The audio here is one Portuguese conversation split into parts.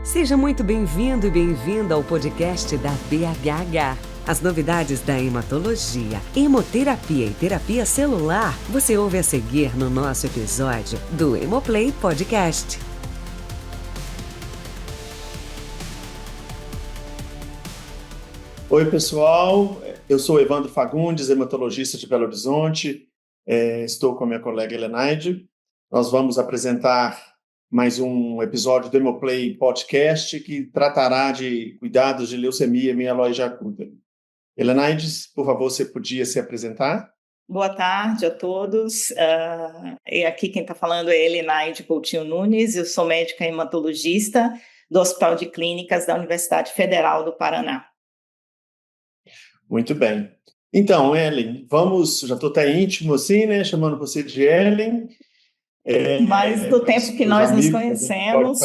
Seja muito bem-vindo e bem-vinda ao podcast da BHH. As novidades da hematologia, hemoterapia e terapia celular você ouve a seguir no nosso episódio do Hemoplay Podcast. Oi, pessoal. Eu sou Evandro Fagundes, hematologista de Belo Horizonte. Estou com a minha colega Helenaide. Nós vamos apresentar mais um episódio do Hemoplay Podcast que tratará de cuidados de leucemia mieloide aguda. Helenaide, por favor, você podia se apresentar? Boa tarde a todos. E aqui quem está falando é Helenaide Coutinho Nunes. Eu sou médica hematologista do Hospital de Clínicas da Universidade Federal do Paraná. Muito bem. Então, Ellen, já estou até íntimo assim, né? Chamando você de Ellen. Mas do tempo que nós nos conhecemos.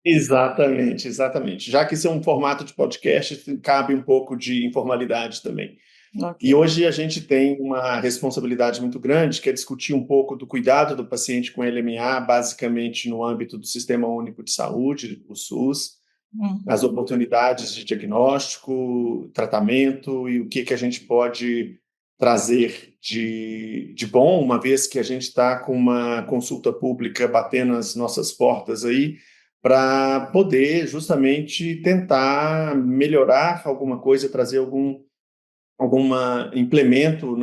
Exatamente. Já que isso é um formato de podcast, cabe um pouco de informalidade também. Okay. E hoje a gente tem uma responsabilidade muito grande, que é discutir um pouco do cuidado do paciente com LMA, basicamente no âmbito do Sistema Único de Saúde, o SUS, as oportunidades de diagnóstico, tratamento e o que a gente pode trazer de bom, uma vez que a gente está com uma consulta pública batendo nas nossas portas aí, para poder justamente tentar melhorar alguma coisa, trazer algum implemento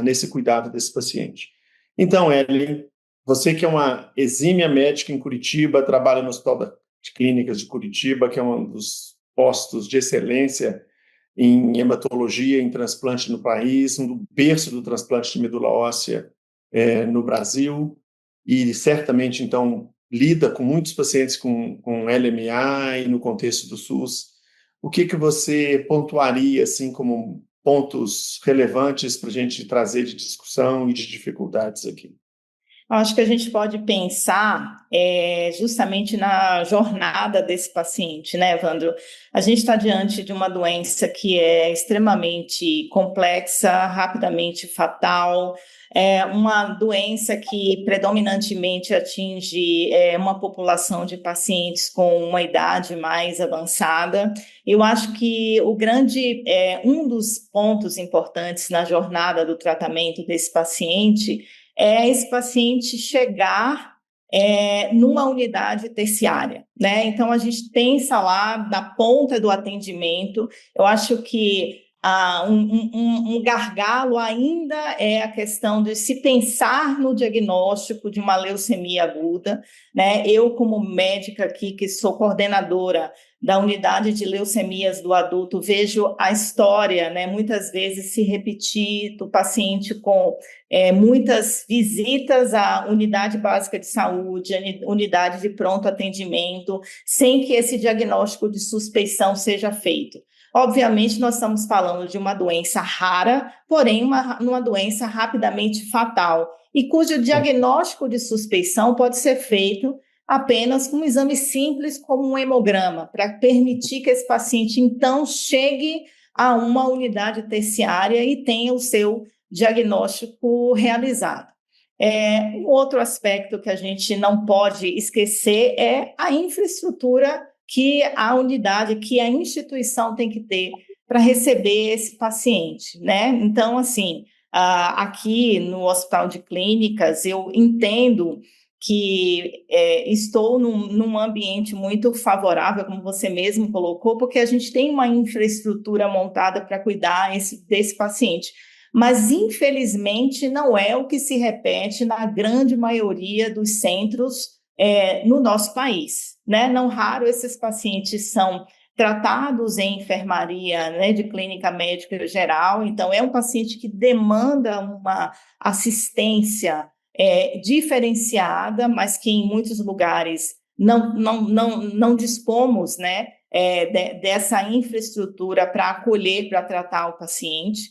nesse cuidado desse paciente. Então, Ellen, você que é uma exímia médica em Curitiba, trabalha no Hospital de Clínicas de Curitiba, que é um dos postos de excelência em hematologia, em transplante no país, um berço do transplante de medula óssea no Brasil, e certamente, então, lida com muitos pacientes com LMA e no contexto do SUS. O que você pontuaria assim como pontos relevantes para a gente trazer de discussão e de dificuldades aqui? Acho que a gente pode pensar justamente na jornada desse paciente, né, Evandro? A gente está diante de uma doença que é extremamente complexa, rapidamente fatal, uma doença que predominantemente atinge uma população de pacientes com uma idade mais avançada. Eu acho que um dos pontos importantes na jornada do tratamento desse paciente é esse paciente chegar numa unidade terciária, né? Então, a gente pensa lá na ponta do atendimento. Eu acho que um gargalo ainda é a questão de se pensar no diagnóstico de uma leucemia aguda, né? Eu, como médica aqui, que sou coordenadora da unidade de leucemias do adulto, vejo a história, né, muitas vezes se repetir do paciente com muitas visitas à unidade básica de saúde, unidade de pronto atendimento, sem que esse diagnóstico de suspeição seja feito. Obviamente, nós estamos falando de uma doença rara, porém uma doença rapidamente fatal, e cujo diagnóstico de suspeição pode ser feito apenas com um exame simples como um hemograma, para permitir que esse paciente, então, chegue a uma unidade terciária e tenha o seu diagnóstico realizado. Um outro aspecto que a gente não pode esquecer é a infraestrutura que a unidade, que a instituição tem que ter para receber esse paciente, né? Então, assim, aqui no Hospital de Clínicas, eu entendo que estou num ambiente muito favorável, como você mesmo colocou, porque a gente tem uma infraestrutura montada para cuidar desse paciente. Mas, infelizmente, não é o que se repete na grande maioria dos centros no nosso país, né? Não raro esses pacientes são tratados em enfermaria, né, de clínica médica geral, então é um paciente que demanda uma assistência diferenciada, mas que em muitos lugares não dispomos, né, dessa infraestrutura para acolher, para tratar o paciente.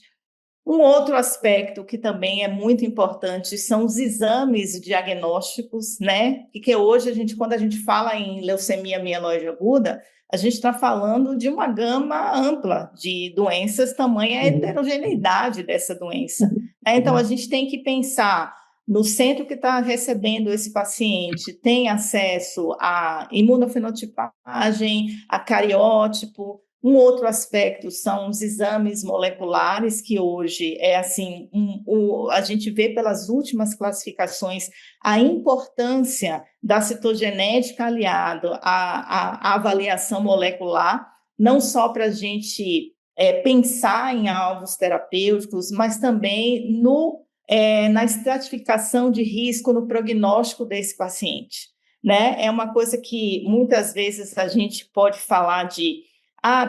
Um outro aspecto que também é muito importante são os exames diagnósticos, né? Porque hoje, quando a gente fala em leucemia mieloide aguda, a gente está falando de uma gama ampla de doenças, tamanha a heterogeneidade dessa doença. Então, a gente tem que pensar no centro que está recebendo esse paciente tem acesso a imunofenotipagem, a cariótipo. Um outro aspecto são os exames moleculares, que hoje é assim, a gente vê pelas últimas classificações a importância da citogenética aliado à avaliação molecular, não só para a gente pensar em alvos terapêuticos, mas também na estratificação de risco, no prognóstico desse paciente, né? É uma coisa que muitas vezes a gente pode falar de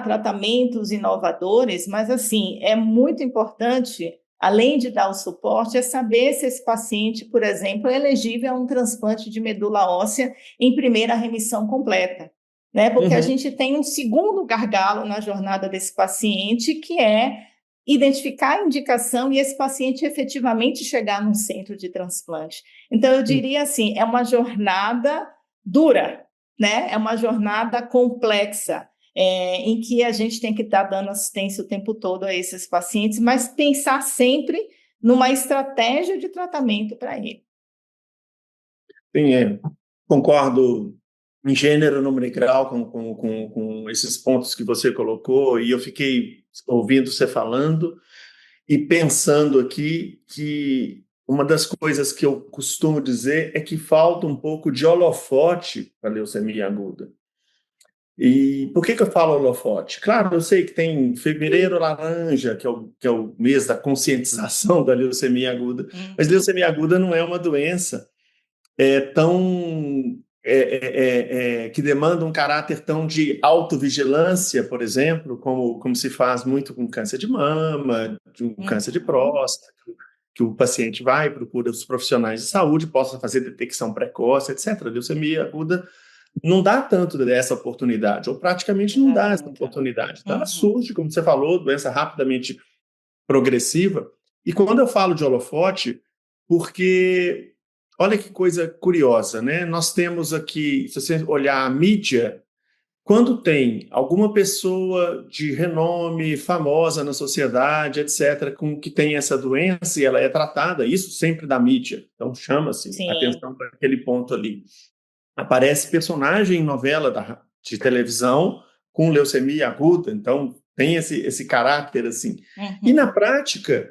tratamentos inovadores, mas assim, é muito importante, além de dar o suporte, é saber se esse paciente, por exemplo, é elegível a um transplante de medula óssea em primeira remissão completa, né? Porque a gente tem um segundo gargalo na jornada desse paciente, que é identificar a indicação e esse paciente efetivamente chegar num centro de transplante. Então, eu diria assim, é uma jornada dura, né? É uma jornada complexa, em que a gente tem que estar dando assistência o tempo todo a esses pacientes, mas pensar sempre numa estratégia de tratamento para ele. Sim, concordo em gênero, número e grau com esses pontos que você colocou, e eu fiquei ouvindo você falando e pensando aqui que uma das coisas que eu costumo dizer é que falta um pouco de holofote para a leucemia aguda. E por que eu falo holofote? Claro, eu sei que tem fevereiro laranja, que é o mês da conscientização da leucemia aguda, mas leucemia aguda não é uma doença que demanda um caráter tão de autovigilância, por exemplo, como se faz muito com câncer de mama, com câncer de próstata, que o paciente vai, procura os profissionais de saúde, possa fazer detecção precoce, etc. A leucemia aguda não dá tanto dessa oportunidade, ou praticamente não dá essa oportunidade. Então, ela surge, como você falou, doença rapidamente progressiva. E quando eu falo de holofote, porque olha que coisa curiosa, né? Nós temos aqui, se você olhar a mídia, quando tem alguma pessoa de renome, famosa na sociedade, etc., que tem essa doença e ela é tratada, isso sempre da mídia, então chama-se atenção para aquele ponto ali. Aparece personagem em novela de televisão com leucemia aguda, então tem esse caráter assim. E na prática,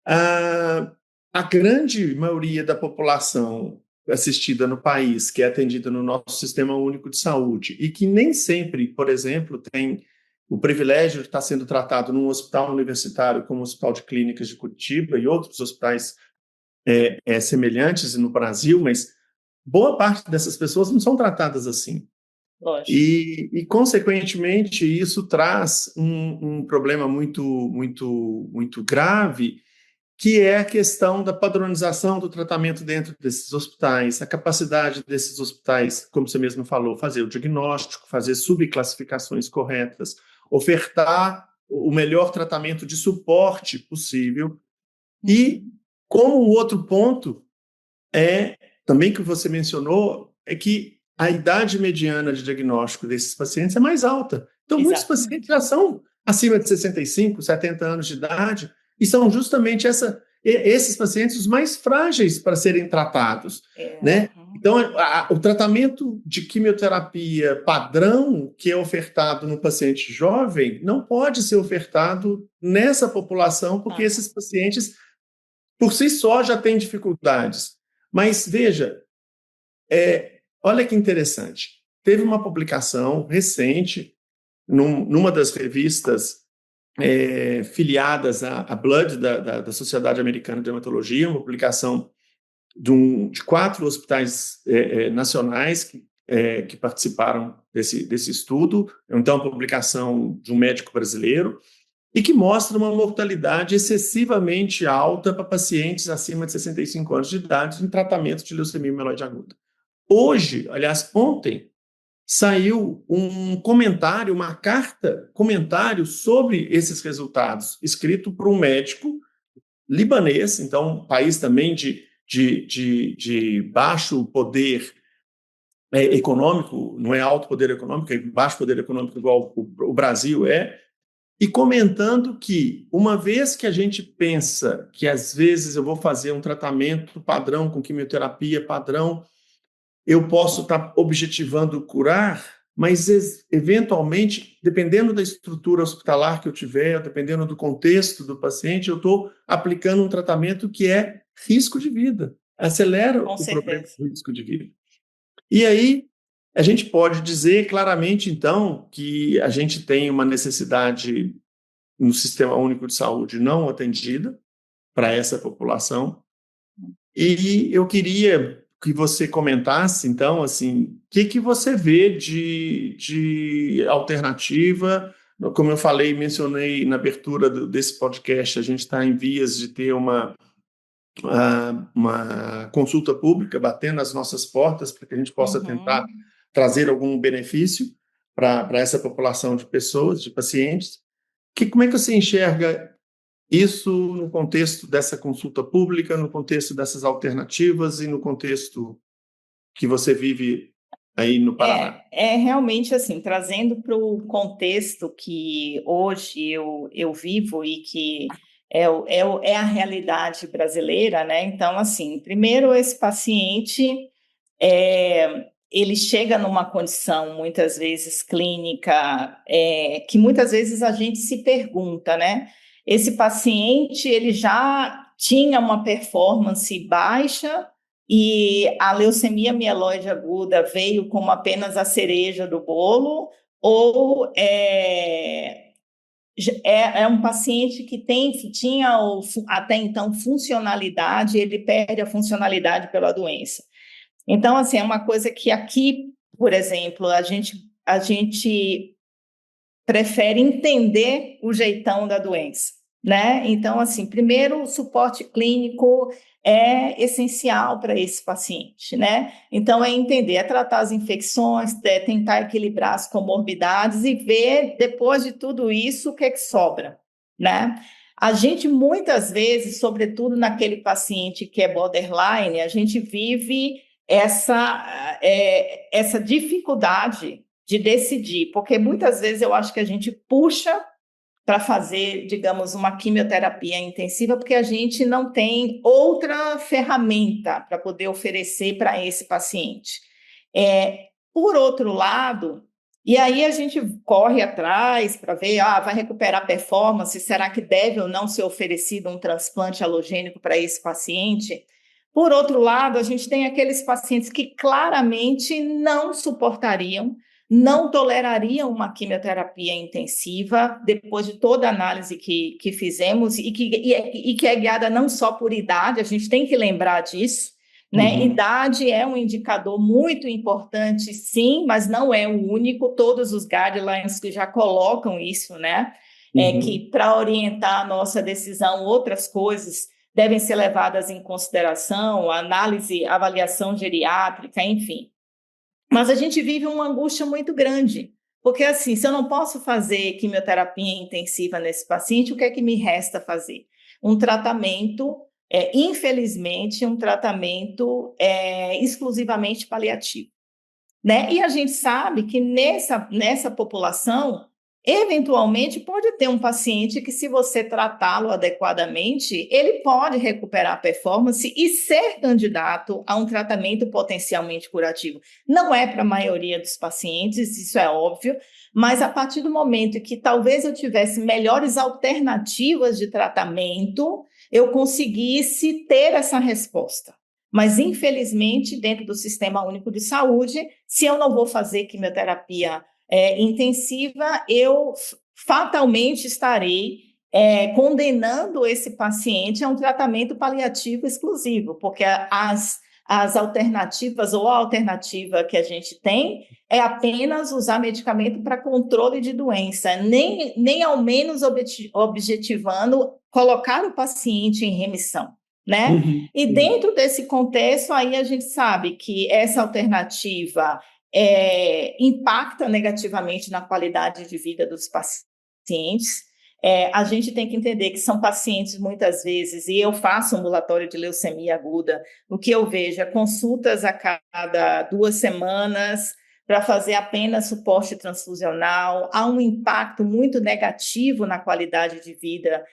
a grande maioria da população assistida no país, que é atendida no nosso Sistema Único de Saúde, e que nem sempre, por exemplo, tem o privilégio de estar sendo tratado num hospital universitário, como o Hospital de Clínicas de Curitiba e outros hospitais semelhantes no Brasil, mas boa parte dessas pessoas não são tratadas assim. Consequentemente, isso traz um problema muito, muito, muito grave, que é a questão da padronização do tratamento dentro desses hospitais, a capacidade desses hospitais, como você mesmo falou, fazer o diagnóstico, fazer subclassificações corretas, ofertar o melhor tratamento de suporte possível. E, como um outro ponto, também que você mencionou, é que a idade mediana de diagnóstico desses pacientes é mais alta. Então, muitos pacientes já são acima de 65, 70 anos de idade, e são justamente esses pacientes os mais frágeis para serem tratados, né? Então, o tratamento de quimioterapia padrão que é ofertado no paciente jovem não pode ser ofertado nessa população, porque esses pacientes, por si só, já têm dificuldades. Mas, veja, olha que interessante. Teve uma publicação recente numa das revistas filiadas à Blood, da Sociedade Americana de Hematologia, uma publicação de 4 hospitais nacionais que participaram desse estudo. Então, uma publicação de um médico brasileiro, e que mostra uma mortalidade excessivamente alta para pacientes acima de 65 anos de idade em tratamento de leucemia mieloide aguda. Hoje, aliás, ontem, saiu um comentário, uma comentário sobre esses resultados, escrito por um médico libanês, então um país também de baixo poder econômico, não é alto poder econômico, é baixo poder econômico igual o Brasil é, e comentando que, uma vez que a gente pensa que às vezes eu vou fazer um tratamento padrão com quimioterapia padrão, eu posso estar objetivando curar, mas eventualmente, dependendo da estrutura hospitalar que eu tiver, dependendo do contexto do paciente, eu estou aplicando um tratamento que é risco de vida, acelera Com o problema certeza. do risco de vida. E aí, a gente pode dizer claramente, então, que a gente tem uma necessidade no Sistema Único de Saúde não atendida para essa população. E eu queria que você comentasse, então, assim, o que você vê de alternativa? Como eu falei, mencionei na abertura desse podcast, a gente está em vias de ter uma consulta pública batendo as nossas portas para que a gente possa tentar Uhum. trazer algum benefício para essa população de pessoas, de pacientes. Como é que você enxerga isso no contexto dessa consulta pública, no contexto dessas alternativas e no contexto que você vive aí no Paraná? É realmente assim, trazendo para o contexto que hoje eu vivo e que é a realidade brasileira, né? Então, assim, primeiro esse paciente ele chega numa condição, muitas vezes clínica, que muitas vezes a gente se pergunta, né? Esse paciente, ele já tinha uma performance baixa e a leucemia mieloide aguda veio como apenas a cereja do bolo, ou é um paciente que tinha até então funcionalidade, ele perde a funcionalidade pela doença. Então, assim, é uma coisa que aqui, por exemplo, a gente prefere entender o jeitão da doença, né? Então, assim, primeiro, o suporte clínico é essencial para esse paciente, né? Então, é entender, é tratar as infecções, tentar equilibrar as comorbidades e ver, depois de tudo isso, o que é que sobra, né? A gente, muitas vezes, sobretudo naquele paciente que é borderline, a gente vive essa dificuldade de decidir, porque muitas vezes eu acho que a gente puxa para fazer, digamos, uma quimioterapia intensiva, porque a gente não tem outra ferramenta para poder oferecer para esse paciente. Por outro lado, e aí a gente corre atrás para ver, vai recuperar performance, será que deve ou não ser oferecido um transplante alogênico para esse paciente? Por outro lado, a gente tem aqueles pacientes que claramente não suportariam, não tolerariam uma quimioterapia intensiva, depois de toda a análise que fizemos, e que é guiada não só por idade, a gente tem que lembrar disso, né? Uhum. Idade é um indicador muito importante, sim, mas não é o único. Todos os guidelines que já colocam isso, né? Que para orientar a nossa decisão, outras coisas devem ser levadas em consideração, análise, avaliação geriátrica, enfim. Mas a gente vive uma angústia muito grande, porque assim, se eu não posso fazer quimioterapia intensiva nesse paciente, o que é que me resta fazer? Um tratamento, infelizmente, um tratamento exclusivamente paliativo, né? E a gente sabe que nessa população, eventualmente, pode ter um paciente que, se você tratá-lo adequadamente, ele pode recuperar a performance e ser candidato a um tratamento potencialmente curativo. Não é para a maioria dos pacientes, isso é óbvio, mas a partir do momento que talvez eu tivesse melhores alternativas de tratamento, eu conseguisse ter essa resposta. Mas, infelizmente, dentro do Sistema Único de Saúde, se eu não vou fazer quimioterapia intensiva, eu fatalmente estarei condenando esse paciente a um tratamento paliativo exclusivo, porque as alternativas, ou a alternativa que a gente tem, é apenas usar medicamento para controle de doença, nem ao menos objetivando colocar o paciente em remissão, né? Uhum. E dentro desse contexto, aí a gente sabe que essa alternativa impacta negativamente na qualidade de vida dos pacientes. A gente tem que entender que são pacientes, muitas vezes, e eu faço ambulatório de leucemia aguda, o que eu vejo é consultas a cada 2 semanas, para fazer apenas suporte transfusional, há um impacto muito negativo na qualidade de vida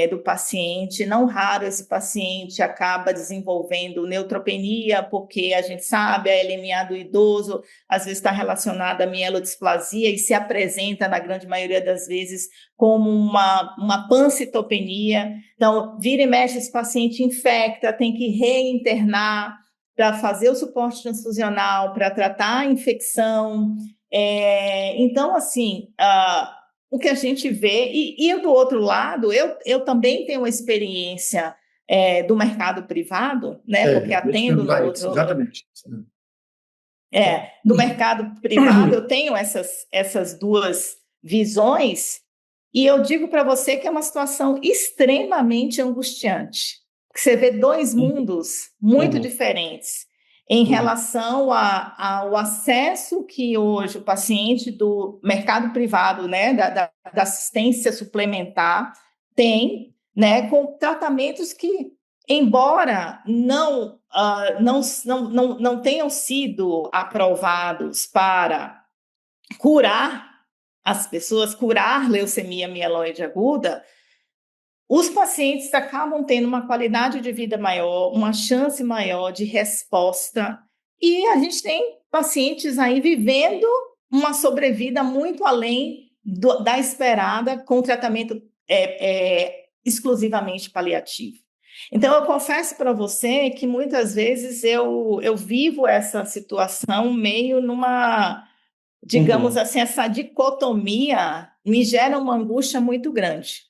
do paciente. Não raro esse paciente acaba desenvolvendo neutropenia, porque a gente sabe, a LMA do idoso às vezes está relacionada à mielodisplasia e se apresenta, na grande maioria das vezes, como uma pancitopenia. Então, vira e mexe, esse paciente infecta, tem que reinternar para fazer o suporte transfusional, para tratar a infecção. Então, assim, o que a gente vê, e do outro lado, eu também tenho uma experiência do mercado privado, né, porque atendo no outro... Exatamente. Do mercado privado, eu tenho essas duas visões, e eu digo para você que é uma situação extremamente angustiante. Você vê dois mundos muito diferentes em relação ao acesso que hoje o paciente do mercado privado, né, da assistência suplementar, tem, né, com tratamentos que, embora não tenham sido aprovados para curar as pessoas, curar leucemia mieloide aguda, os pacientes acabam tendo uma qualidade de vida maior, uma chance maior de resposta, e a gente tem pacientes aí vivendo uma sobrevida muito além da esperada com tratamento exclusivamente paliativo. Então, eu confesso para você que muitas vezes eu vivo essa situação meio numa, digamos assim, essa dicotomia me gera uma angústia muito grande.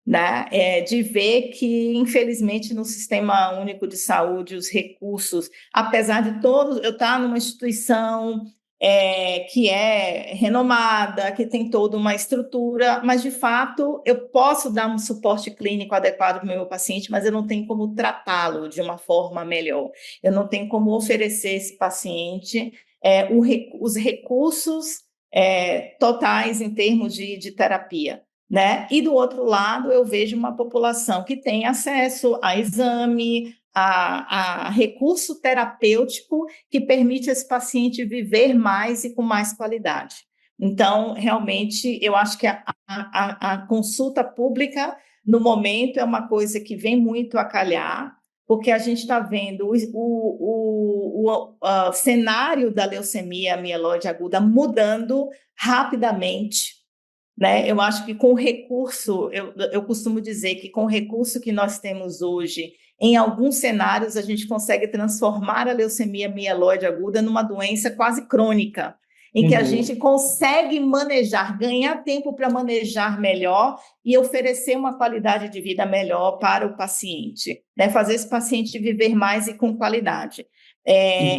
Né? De ver que, infelizmente, no Sistema Único de Saúde, os recursos, apesar de todos, eu estar numa instituição que é renomada, que tem toda uma estrutura, mas, de fato, eu posso dar um suporte clínico adequado para o meu paciente, mas eu não tenho como tratá-lo de uma forma melhor. Eu não tenho como oferecer a esse paciente os recursos totais em termos de terapia. Né? E do outro lado, eu vejo uma população que tem acesso a exame, a recurso terapêutico que permite esse paciente viver mais e com mais qualidade. Então, realmente, eu acho que a consulta pública, no momento, é uma coisa que vem muito a calhar, porque a gente está vendo o cenário da leucemia mieloide aguda mudando rapidamente. Né? Eu acho que com o recurso, eu costumo dizer que com o recurso que nós temos hoje, em alguns cenários a gente consegue transformar a leucemia mieloide aguda numa doença quase crônica, em que a gente consegue manejar, ganhar tempo para manejar melhor e oferecer uma qualidade de vida melhor para o paciente, né? Fazer esse paciente viver mais e com qualidade.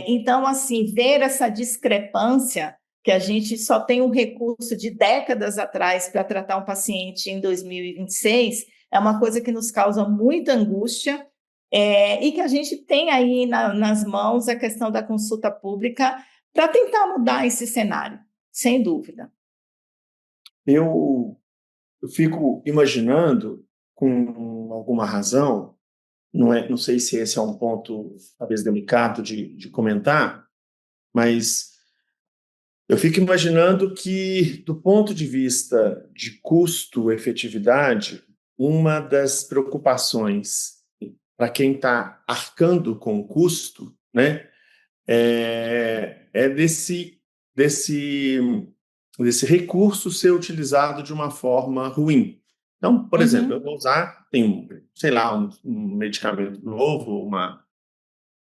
Então, assim, ver essa discrepância que a gente só tem um recurso de décadas atrás para tratar um paciente em 2026, é uma coisa que nos causa muita angústia, e que a gente tem aí nas mãos a questão da consulta pública para tentar mudar esse cenário, sem dúvida. Eu fico imaginando, com alguma razão, não sei se esse é um ponto talvez delicado de comentar, mas eu fico imaginando que, do ponto de vista de custo-efetividade, uma das preocupações para quem está arcando com o custo, né, desse recurso ser utilizado de uma forma ruim. Então, por exemplo, eu vou usar, sei lá, um medicamento novo,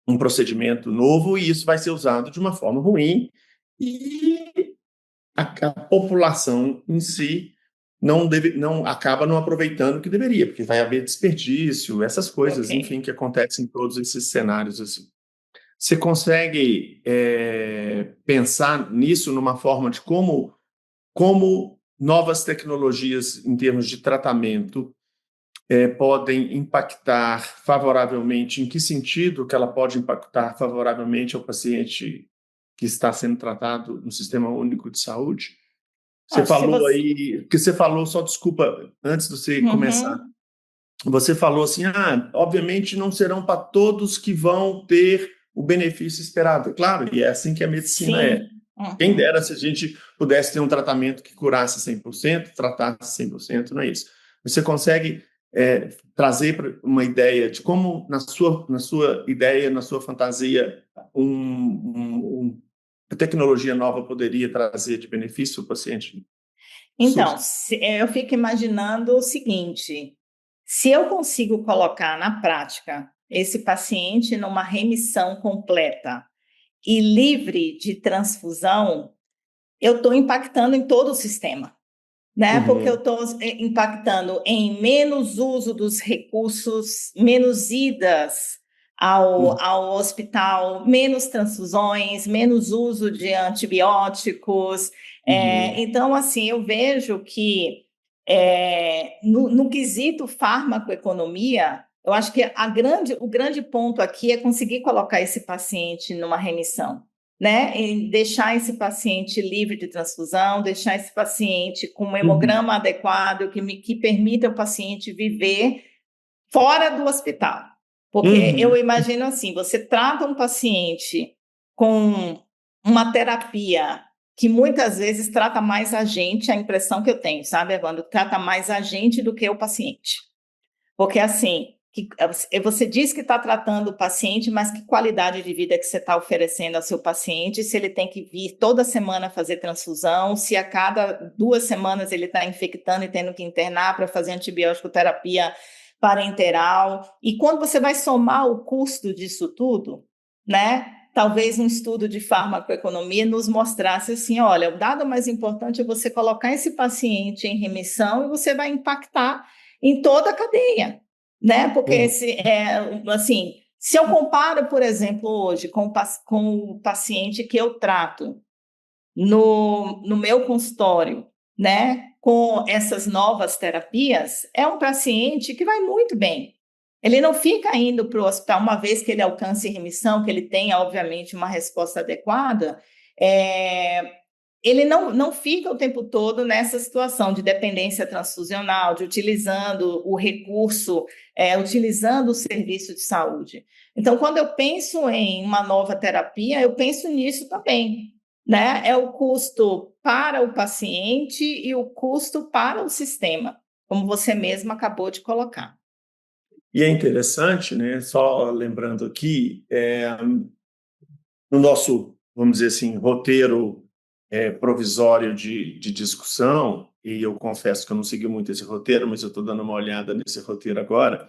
um procedimento novo, e isso vai ser usado de uma forma ruim, e a população em si não acaba não aproveitando o que deveria, porque vai haver desperdício, essas coisas, enfim, que acontecem em todos esses cenários. Assim. Você consegue pensar nisso numa forma de como novas tecnologias em termos de tratamento podem impactar favoravelmente, em que sentido que ela pode impactar favoravelmente ao paciente que está sendo tratado no Sistema Único de Saúde? Você falou, só desculpa, antes de você começar, você falou assim, obviamente não serão para todos que vão ter o benefício esperado. Claro, e é assim que a medicina é. Quem dera se a gente pudesse ter um tratamento que curasse 100%, tratasse 100%, não é isso. Você consegue trazer uma ideia de como, na sua ideia, na sua fantasia, a tecnologia nova poderia trazer de benefício ao paciente? Então, eu fico imaginando o seguinte: se eu consigo colocar na prática esse paciente numa remissão completa e livre de transfusão, eu estou impactando em todo o sistema, né? Porque eu estou impactando em menos uso dos recursos, menos idas ao hospital, menos transfusões, menos uso de antibióticos. Então, assim, eu vejo que no quesito farmacoeconomia, eu acho que o grande ponto aqui é conseguir colocar esse paciente numa remissão, né? E deixar esse paciente livre de transfusão, deixar esse paciente com um hemograma adequado, que permita o paciente viver fora do hospital. Porque eu imagino assim, você trata um paciente com uma terapia que muitas vezes trata mais a gente, a impressão que eu tenho, sabe, Evandro? Trata mais a gente do que o paciente. Porque, assim, você diz que está tratando o paciente, mas que qualidade de vida que você está oferecendo ao seu paciente, se ele tem que vir toda semana fazer transfusão, se a cada 2 semanas ele está infectando e tendo que internar para fazer antibiótico terapia parenteral. E quando você vai somar o custo disso tudo, né? Talvez um estudo de farmacoeconomia nos mostrasse assim, olha, o dado mais importante é você colocar esse paciente em remissão e você vai impactar em toda a cadeia, né? Porque assim, se eu comparo, por exemplo, hoje com o paciente que eu trato no meu consultório, né, com essas novas terapias, é um paciente que vai muito bem. Ele não fica indo para o hospital uma vez que ele alcance remissão, que ele tenha, obviamente, uma resposta adequada, ele não fica o tempo todo nessa situação de dependência transfusional, de utilizando o recurso, utilizando o serviço de saúde. Então, quando eu penso em uma nova terapia, eu penso nisso também, né? É o custo para o paciente e o custo para o sistema, como você mesmo acabou de colocar. E é interessante, né? Só lembrando aqui, no nosso, vamos dizer assim, roteiro provisório de discussão, e eu confesso que eu não segui muito esse roteiro, mas eu estou dando uma olhada nesse roteiro agora,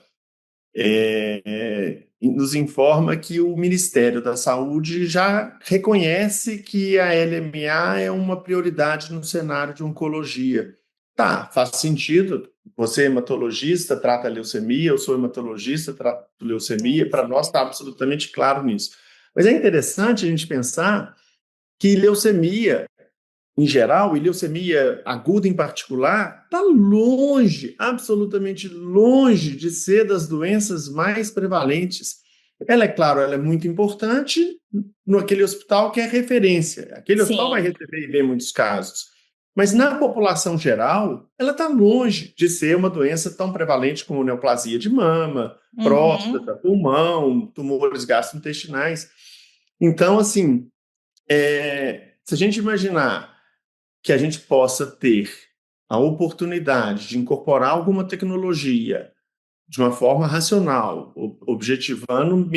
nos informa que o Ministério da Saúde já reconhece que a LMA é uma prioridade no cenário de oncologia. Tá, faz sentido. Você é hematologista, trata leucemia, eu sou hematologista, trato leucemia, para nós está absolutamente claro nisso. Mas é interessante a gente pensar que leucemia, em geral, e leucemia aguda em particular, está longe, absolutamente longe de ser das doenças mais prevalentes. Ela, é claro, ela é muito importante naquele hospital que é referência. Aquele hospital vai receber e ver muitos casos. Mas na população geral, ela está longe de ser uma doença tão prevalente como neoplasia de mama, próstata, pulmão, tumores gastrointestinais. Então, assim, se a gente imaginar que a gente possa ter a oportunidade de incorporar alguma tecnologia de uma forma racional, objetivando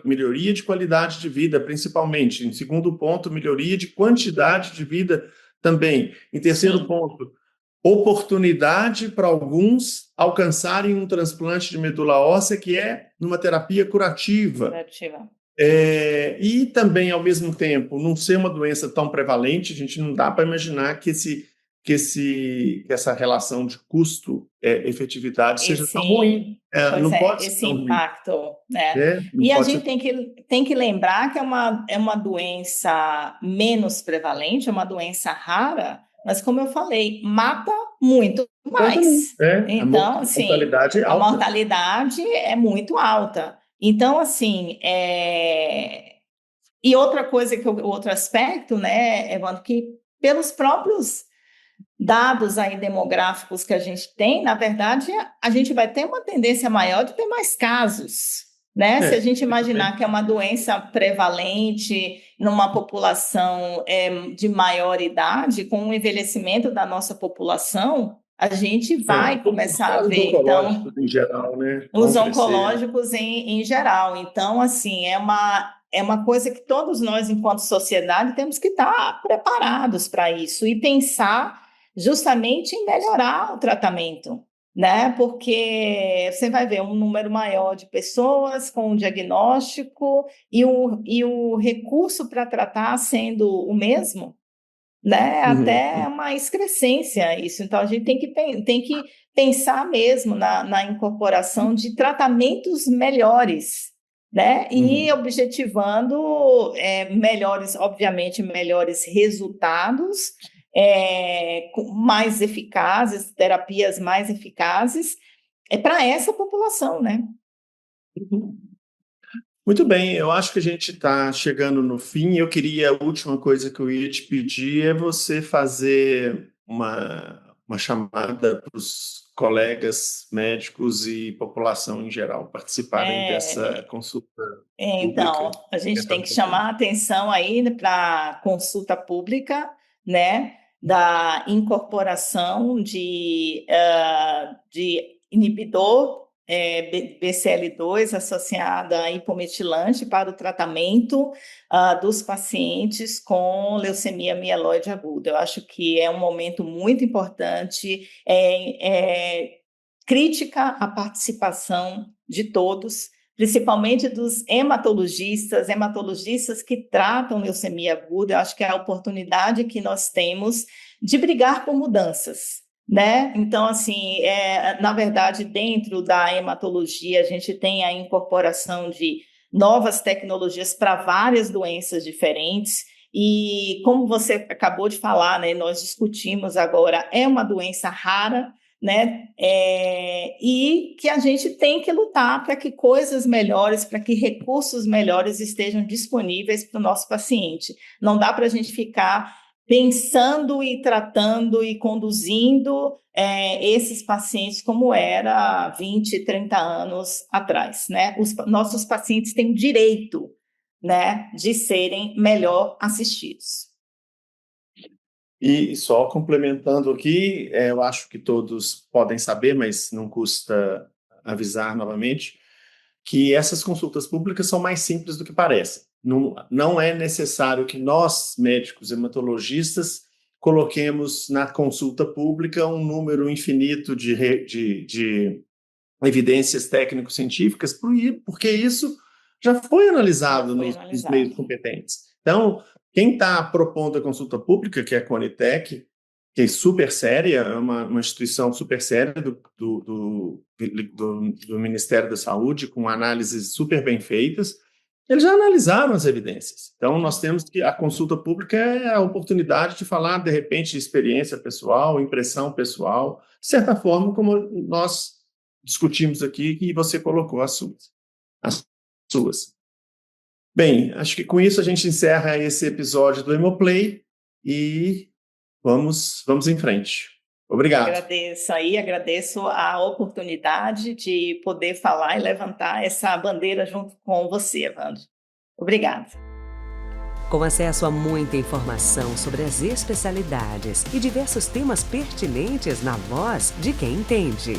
melhoria de qualidade de vida, principalmente. Em segundo ponto, melhoria de quantidade de vida também. Em terceiro ponto, oportunidade para alguns alcançarem um transplante de medula óssea que é numa terapia curativa. E também, ao mesmo tempo, não ser uma doença tão prevalente, a gente não dá para imaginar que essa relação de custo-efetividade seja tão ruim. Não pode ser esse tão impacto, ruim. né? E a gente tem que lembrar que é uma doença menos prevalente, é uma doença rara, mas, como eu falei, mata muito mais. Então, assim, a mortalidade é muito alta. Então, assim, e outra coisa, outro aspecto, né, Evandro, que pelos próprios dados aí demográficos que a gente tem, na verdade, a gente vai ter uma tendência maior de ter mais casos, né? Se a gente imaginar que é uma doença prevalente numa população de maior idade, com o envelhecimento da nossa população, a gente vai começar a ver, então, em geral, né? os oncológicos em geral. Então, assim, é uma coisa que todos nós, enquanto sociedade, temos que estar preparados para isso e pensar justamente em melhorar o tratamento, né? Porque você vai ver um número maior de pessoas com o diagnóstico e o recurso para tratar sendo o mesmo, né? Até uma excrescência isso. Então, a gente tem que pensar mesmo na incorporação de tratamentos melhores, né? E objetivando obviamente, melhores resultados, mais eficazes, terapias mais eficazes, para essa população, né? Muito bem, eu acho que a gente está chegando no fim. A última coisa que eu ia te pedir é você fazer uma chamada para os colegas médicos e população em geral participarem dessa consulta Então, pública. a gente tem que chamar a atenção aí para a consulta pública, né, da incorporação de inibidor BCL2 associada a hipometilante para o tratamento dos pacientes com leucemia mieloide aguda. Eu acho que é um momento muito importante, crítica a participação de todos, principalmente dos hematologistas que tratam leucemia aguda. Eu acho que é a oportunidade que nós temos de brigar por mudanças, né? Então, assim, na verdade, dentro da hematologia, a gente tem a incorporação de novas tecnologias para várias doenças diferentes. E, como você acabou de falar, né, nós discutimos agora, é uma doença rara, né? E que a gente tem que lutar para que coisas melhores, para que recursos melhores estejam disponíveis para o nosso paciente. Não dá para a gente ficar pensando e tratando e conduzindo esses pacientes como era 20, 30 anos atrás, né? Os nossos pacientes têm o direito, né, de serem melhor assistidos. E só complementando aqui, eu acho que todos podem saber, mas não custa avisar novamente, que essas consultas públicas são mais simples do que parecem. Não é necessário que nós, médicos hematologistas, coloquemos na consulta pública um número infinito de evidências técnico-científicas, porque isso já foi analisado nos meios competentes. Então, quem está propondo a consulta pública, que é a Conitec, que é super séria, é uma instituição super séria do Ministério da Saúde, com análises super bem feitas, eles já analisaram as evidências. Então, nós temos que a consulta pública é a oportunidade de falar, de repente, de experiência pessoal, impressão pessoal, de certa forma, como nós discutimos aqui e você colocou as suas. Bem, acho que com isso a gente encerra esse episódio do Hemoplay e vamos em frente. Obrigado. Agradeço a oportunidade de poder falar e levantar essa bandeira junto com você, Evandro. Obrigada. Com acesso a muita informação sobre as especialidades e diversos temas pertinentes na voz de quem entende.